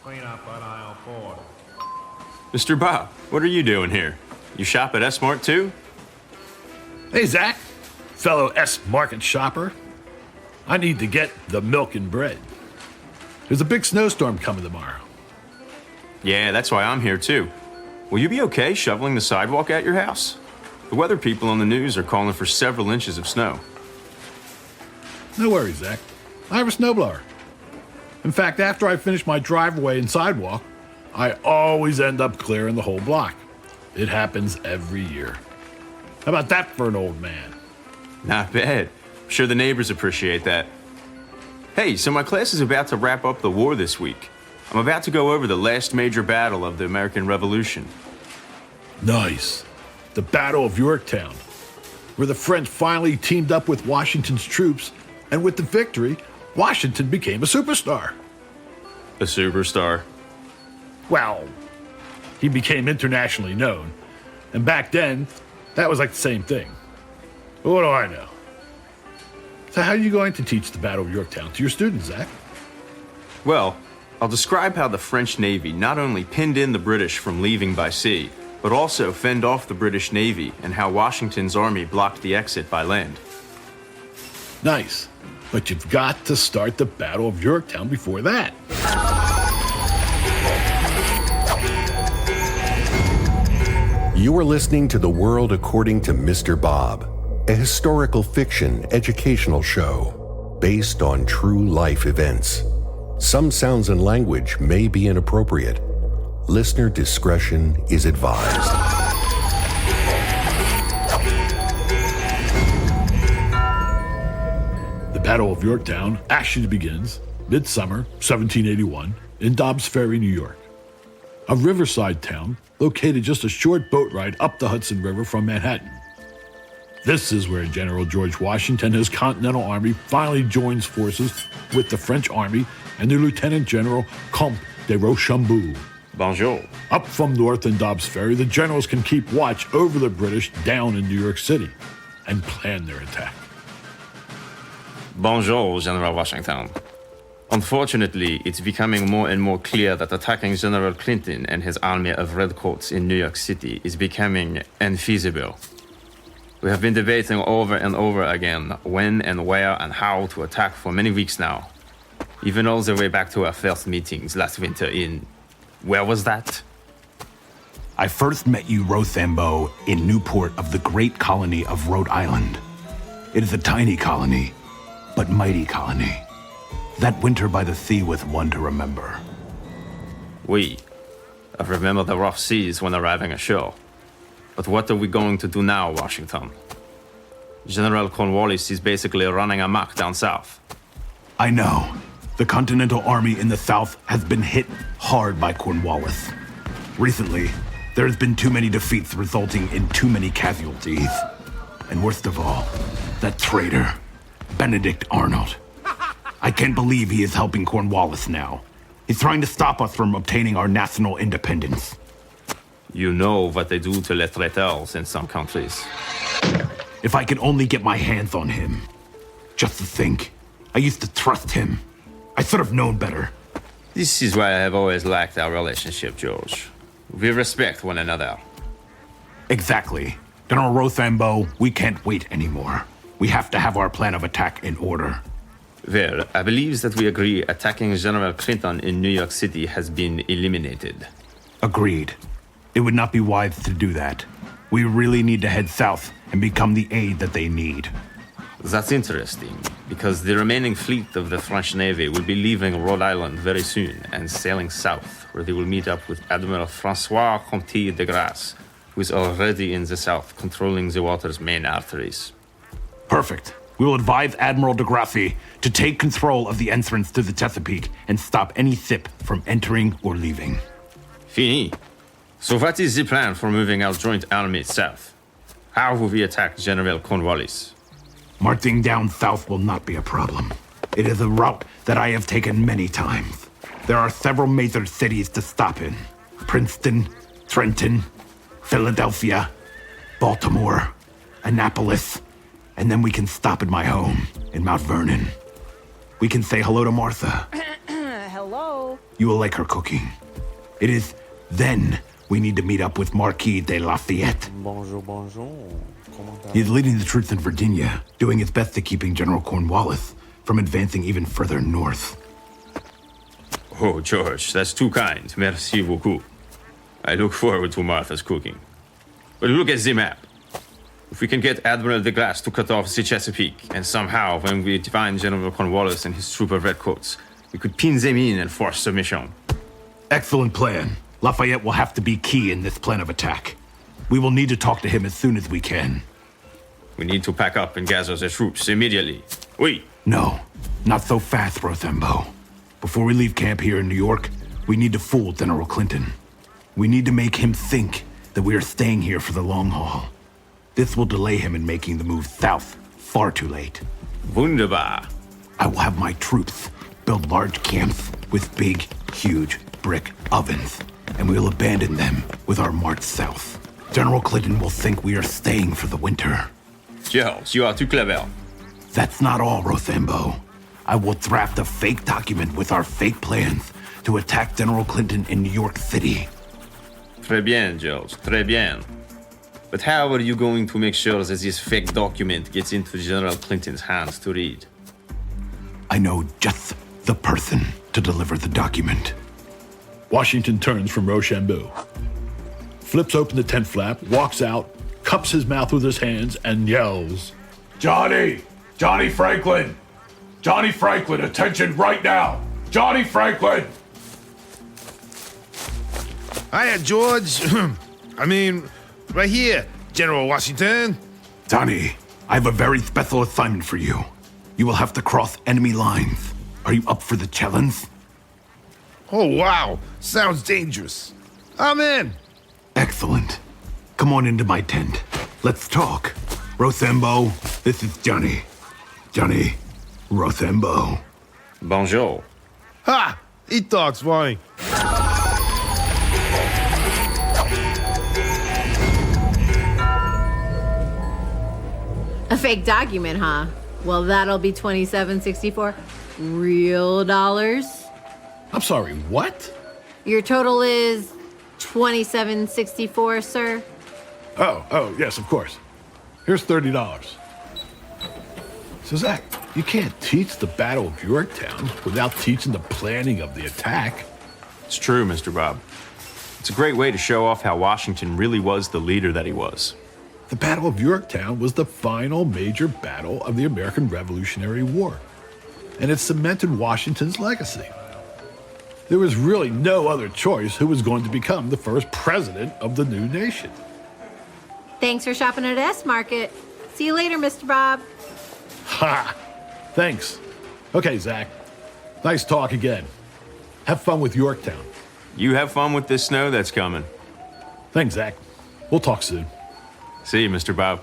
Clean up on aisle 4. Mr. Bob, what are you doing here? You shop at S-Mart too? Hey, Zach, fellow S-Market shopper. I need to get the milk and bread. There's a big snowstorm coming tomorrow. Yeah, that's why I'm here too. Will you be okay shoveling the sidewalk at your house? The weather people on the news are calling for several inches of snow. No worries, Zach. I have a snowblower. In fact, after I finish my driveway and sidewalk, I always end up clearing the whole block. It happens every year. How about that for an old man? Not bad. I'm sure the neighbors appreciate that. Hey, so my class is about to wrap up the war this week. I'm about to go over the last major battle of the American Revolution. Nice. The Battle of Yorktown, where the French finally teamed up with Washington's troops, and with the victory, Washington became a superstar. A superstar? Well, he became internationally known, and back then, that was like the same thing. But what do I know? So how are you going to teach the Battle of Yorktown to your students, Zach? Well, I'll describe how the French Navy not only pinned in the British from leaving by sea, but also fend off the British Navy, and how Washington's army blocked the exit by land. Nice. But you've got to start the Battle of Yorktown before that. You are listening to The World According to Mr. Bob, a historical fiction educational show based on true life events. Some sounds and language may be inappropriate. Listener discretion is advised. The Battle of Yorktown actually begins midsummer 1781 in Dobbs Ferry, New York, a riverside town located just a short boat ride up the Hudson River from Manhattan. This is where General George Washington and his Continental Army finally joins forces with the French Army and their Lieutenant General Comte de Rochambeau. Bonjour. Up from north in Dobbs Ferry, the generals can keep watch over the British down in New York City and plan their attack. Bonjour, General Washington. Unfortunately, it's becoming more and more clear that attacking General Clinton and his army of redcoats in New York City is becoming unfeasible. We have been debating over and over again when and where and how to attack for many weeks now. Even all the way back to our first meetings last winter in... where was that? I first met you, Rothambo, in Newport of the great colony of Rhode Island. It is a tiny colony, but mighty colony. That winter by the sea was one to remember. Oui. I remember the rough seas when arriving ashore. But what are we going to do now, Washington? General Cornwallis is basically running amok down south. I know. The Continental Army in the South has been hit hard by Cornwallis. Recently, there has been too many defeats resulting in too many casualties. And worst of all, that traitor, Benedict Arnold. I can't believe he is helping Cornwallis now. He's trying to stop us from obtaining our national independence. You know what they do to les traiteurs in some countries. If I could only get my hands on him. Just to think, I used to trust him. I should have known better. This is why I have always liked our relationship, George. We respect one another. Exactly. General Rothambo, we can't wait anymore. We have to have our plan of attack in order. Well, I believe that we agree attacking General Clinton in New York City has been eliminated. Agreed. It would not be wise to do that. We really need to head south and become the aid that they need. That's interesting, because the remaining fleet of the French Navy will be leaving Rhode Island very soon and sailing south, where they will meet up with Admiral Francois Comte de Grasse, who is already in the south, controlling the water's main arteries. Perfect. We will advise Admiral de Grasse to take control of the entrance to the Chesapeake and stop any ship from entering or leaving. Fini. So what is the plan for moving our joint army south? How will we attack General Cornwallis? Marching down south will not be a problem. It is a route that I have taken many times. There are several major cities to stop in. Princeton, Trenton, Philadelphia, Baltimore, Annapolis, and then we can stop at my home in Mount Vernon. We can say hello to Martha. Hello. You will like her cooking. It is then we need to meet up with Marquis de Lafayette. Bonjour, bonjour. He's leading the troops in Virginia, doing his best to keeping General Cornwallis from advancing even further north. Oh, George, that's too kind. Merci beaucoup. I look forward to Martha's cooking. But look at the map. If we can get Admiral de Glace to cut off the Chesapeake, and somehow, when we find General Cornwallis and his troop of redcoats, we could pin them in and force submission. Excellent plan. Lafayette will have to be key in this plan of attack. We will need to talk to him as soon as we can. We need to pack up and gather the troops immediately. Oui. No, not so fast, Rochambeau. Before we leave camp here in New York, we need to fool General Clinton. We need to make him think that we are staying here for the long haul. This will delay him in making the move south far too late. Wunderbar. I will have my troops build large camps with big, huge brick ovens, and we will abandon them with our march south. General Clinton will think we are staying for the winter. Charles, you are too clever. That's not all, Rochambeau. I will draft a fake document with our fake plans to attack General Clinton in New York City. Très bien, George, très bien. But how are you going to make sure that this fake document gets into General Clinton's hands to read? I know just the person to deliver the document. Washington turns from Rochambeau, flips open the tent flap, walks out, cups his mouth with his hands, and yells, Johnny! Johnny Franklin! Johnny Franklin, attention right now! Johnny Franklin! Hiya, George. Right here, General Washington. Johnny, I have a very special assignment for you. You will have to cross enemy lines. Are you up for the challenge? Oh, wow. Sounds dangerous. I'm in. Excellent. Come on into my tent. Let's talk. Rochambeau, this is Johnny. Johnny Rochambeau. Bonjour. Ha! He talks funny. A fake document, huh? Well, that'll be $27.64 real dollars. I'm sorry, what? Your total is $27.64, sir. Oh, yes, of course. Here's $30. So, Zach, you can't teach the Battle of Yorktown without teaching the planning of the attack. It's true, Mr. Bob. It's a great way to show off how Washington really was the leader that he was. The Battle of Yorktown was the final major battle of the American Revolutionary War, and it cemented Washington's legacy. There was really no other choice who was going to become the first president of the new nation. Thanks for shopping at S-Market. See you later, Mr. Bob. Ha! Thanks. Okay, Zach. Nice talk again. Have fun with Yorktown. You have fun with this snow that's coming. Thanks, Zach. We'll talk soon. See you, Mr. Bob.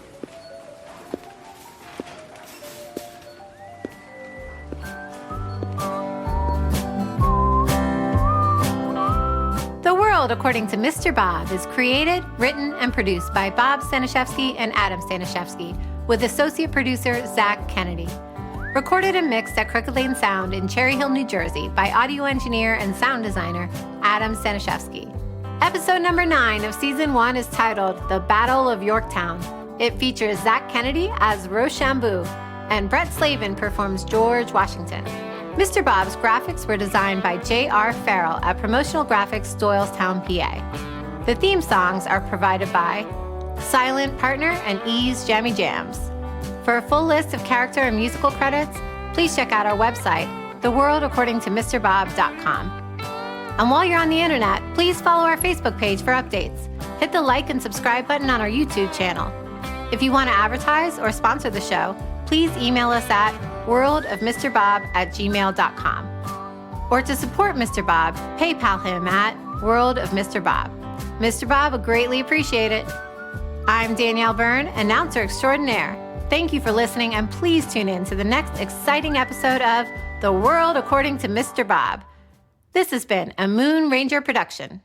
The World According to Mr. Bob is created, written, and produced by Bob Staniszewski and Adam Staniszewski, with associate producer Zach Kennedy. Recorded and mixed at Crooked Lane Sound in Cherry Hill, New Jersey by audio engineer and sound designer Adam Staniszewski. Episode number 9 of Season 1 is titled The Battle of Yorktown. It features Zach Kennedy as Rochambeau, and Brett Slavin performs George Washington. Mr. Bob's graphics were designed by J.R. Farrell at Promotional Graphics, Doylestown, PA. The theme songs are provided by Silent Partner and Ease Jammy Jams. For a full list of character and musical credits, please check out our website, theworldaccordingtomrbob.com. And while you're on the internet, please follow our Facebook page for updates. Hit the like and subscribe button on our YouTube channel. If you want to advertise or sponsor the show, please email us at worldofmrbob@gmail.com. Or to support Mr. Bob, PayPal him at worldofmrbob. Mr. Bob would greatly appreciate it. I'm Danielle Byrne, announcer extraordinaire. Thank you for listening, and please tune in to the next exciting episode of The World According to Mr. Bob. This has been a Moon Ranger production.